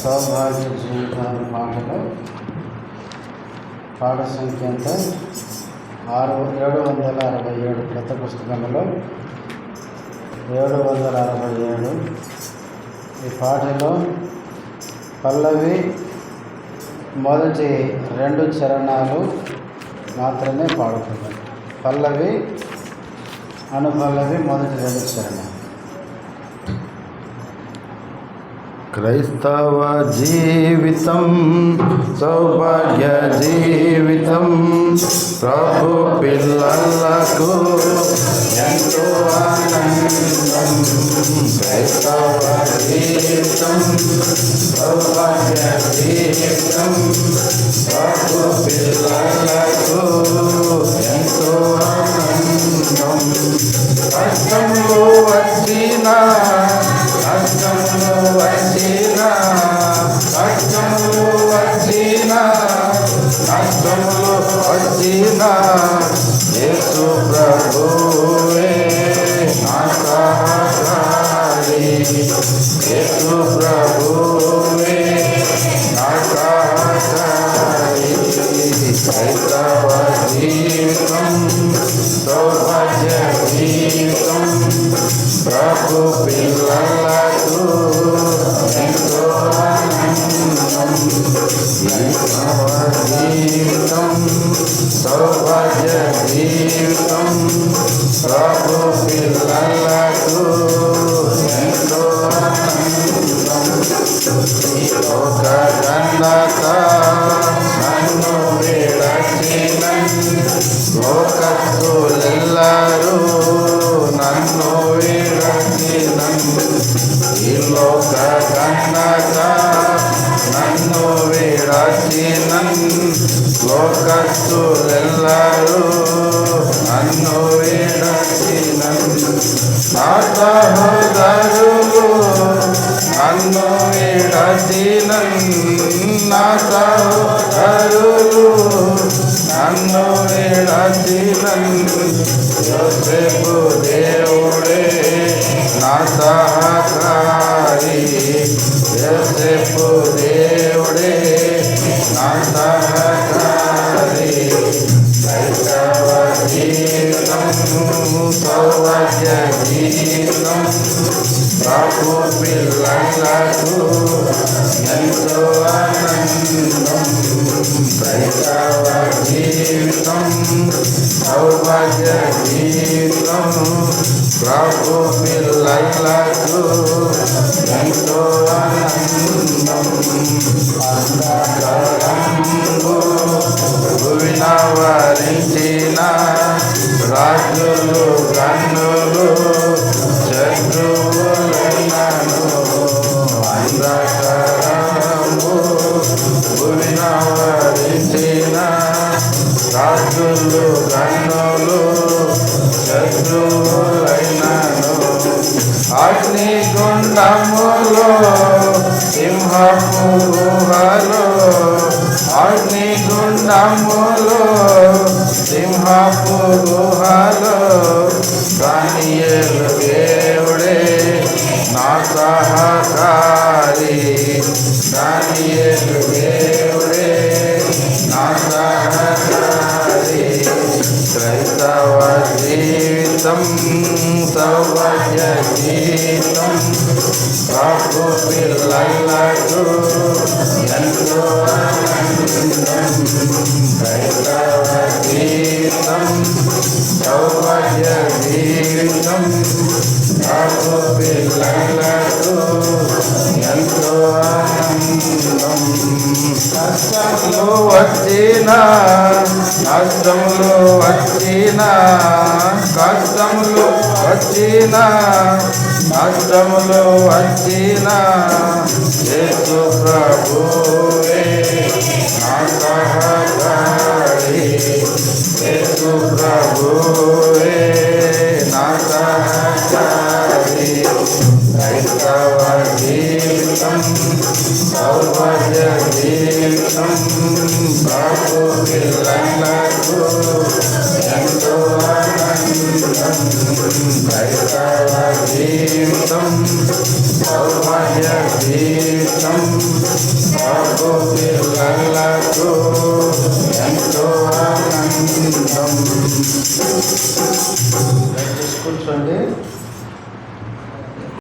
సౌభాగ్య జీవితాల పాటలో పాట సంఖ్య ఎంత 767 కొత్త పుస్తకంలో 767. ఈ పాటలో పల్లవి మొదటి 2 చరణాలు మాత్రమే పాడుతున్నాం. పల్లవి అనుపల్లవి మొదటి 2 చరణాలు. క్రైస్తవ జీవితం సౌభాగ్య జీవితం, ప్రభు పిల్లలకు ఎంతో ఆనందం. క్రైస్తవ జీవితం సౌభాగ్య జీవితం, ప్రభు పిల్లలకు ఎంతో ఆనందం. కష్టంలో వచ్చిన యేసు ప్రభువే నా సహాయకారి, యేసు ప్రభువే నా సహాయకారి. క్రైస్తవ జీవితం సౌభాగ్య జీవితం, ప్రభు పిల్లలకు ఎంతో ఆనందం. క్రైస్తవ జీవితం సౌభాగ్య జీవితం, ప్రభు పిల్లలకు ఎంతో ఆనందం. లోక గంధక నన్ను విడచిన లోకస్తులెల్లరూ నన్ను విడచిన, ఈ లోక గంధక నన్ను విడచిన లోకస్తులెల్లరూ నన్ను విడచిన, నా సహోదరులు నన్ను విడచిన, నా సహోదరులు నన్ను విడచిన. యోసేపు దేవుడే నా సహకారి, యోసేపు దేవుడే నా సహకారి. క్రైస్తవ జీవితం సౌభాగ్య జీవితం, ప్రభు పిల్లలకు ఎంతో ఆనందం. క్రైస్తవ జీవితం సౌభాగ్య జీవితం, ప్రభు పిల్లలకు ఎంతో ఆనందం. అంధకారము భువిన వరించిన రాజులు గన్నులు శత్రువులైనను, అంధకారము భువిన వరించిన రాజులు గన్నులు శత్రువులైనను, అగ్నిగుండములో సింహపు గుహలో, అగ్నిగుండములో సింహపు గుహలో దానియేలు దేవుడే నా సహకారి, దానియేలు దేవుడే నా సహకారి. క్రైస్తవ జీవితం సౌభాగ్య జీవితం, ప్రభు పిల్లలకు ఎంతో ఆనందం. క్రైస్తవ జీవితం సౌభాగ్య జీవితం, ప్రభు పిల్లలకు ఎంతో ఆనందం. కష్టంలో వచ్చిన నష్టంలో వచ్చిన, కష్టంలో వచ్చిన నష్టంలో వచ్చిన, యేసు ప్రభువే నా సహాయకారి, యేసు ప్రభువే నా సహాయకారి. క్రైస్తవ జీవితం సౌభాగ్య జీవితం, ప్రభు పిల్లలకు ఎంతో ఆనందం. క్రైస్తవ జీవితం సౌభాగ్య గీతం ప్రభు పిల్లలకు ఎంతో ఆనందం. కూర్చోండి.